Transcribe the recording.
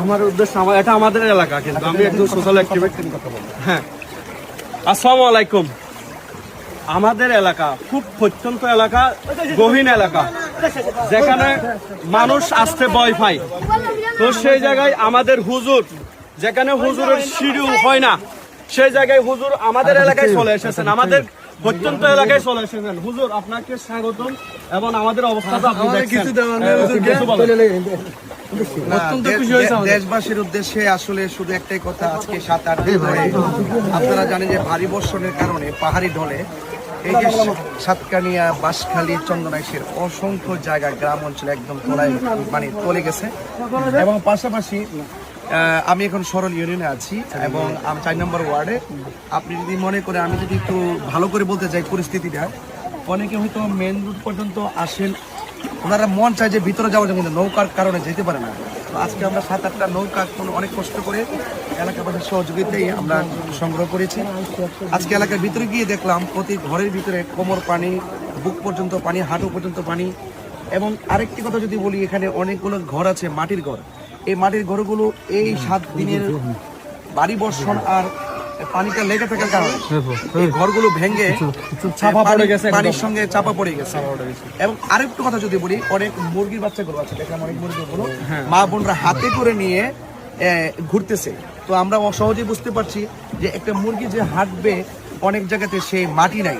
আমার উদ্দেশ্য এটা আমাদের এলাকা, কিন্তু আমি একজন সোশ্যাল অ্যাক্টিভিস্ট। হ্যাঁ, আসসালামু আলাইকুম। আমাদের এলাকা খুব প্রত্যন্ত এলাকা, গহীন এলাকা, যেখানে মানুষ আসতে ভয় পায়। তো সেই জায়গায় আমাদের হুজুর, যেখানে হুজুরের শিডিউল হয় না, সেই জায়গায় হুজুর আমাদের এলাকায় চলে এসেছেন, আমাদের প্রত্যন্ত এলাকায় চলে এসেছেন। হুজুর, আপনাকে স্বাগতম এবং আমাদের অবস্থাটা আপনি দেখছেন। দেশবাসীর উদ্দেশ্যে আসলে শুধু একটাই কথা, আজকে 7-8 দিন ধরে আপনারা জানেন যে ভারী বর্ষণের কারণে পাহাড়ি ঢলে এই যে সাতকানিয়া, বাঁশখালী, চন্দনাইশের অসংখ্য জায়গা গ্রাম অঞ্চলে একদম তলায় মানে চলে গেছে। এবং পাশাপাশি আমি এখন সরল ইউনিয়নে আছি এবং আমি 4 নম্বর ওয়ার্ডে। আপনি যদি মনে করে আমি যদি একটু ভালো করে বলতে চাই পরিস্থিতিটা, অনেকে হয়তো মেন রুট পর্যন্ত আসেন, ওনারা মন চায় যে ভিতরে যাওয়ার জন্য, কিন্তু নৌকার কারণে যেতে পারে না। তো আজকে আমরা 7-8টা নৌকা অনেক কষ্ট করে এলাকাবাসীর সহযোগিতায় আমরা সংগ্রহ করেছি। আজকে এলাকার ভিতরে গিয়ে দেখলাম প্রতি ঘরের ভিতরে কোমর পানি, বুক পর্যন্ত পানি, হাঁটু পর্যন্ত পানি। এবং আরেকটি কথা যদি বলি, এখানে অনেকগুলো ঘর আছে মাটির ঘর। এই মাটির ঘরগুলো এই 7 দিনের ভারী বর্ষণ আর পানিটা লেগে থাকার কারণে এই ঘরগুলো ভেঙে পানির সঙ্গে চাপা পড়ে গেছে। এবং আরেকটু কথা যদি বলি, অনেক মুরগির বাচ্চাগুলো আছে, দেখলাম অনেক মুরগিগুলো মা বোনরা হাতে করে নিয়ে ঘুরতেছে। তো আমরা সহজেই বুঝতে পারছি যে একটা মুরগি যে হাঁটবে, অনেক জায়গাতে সেই মাটি নাই।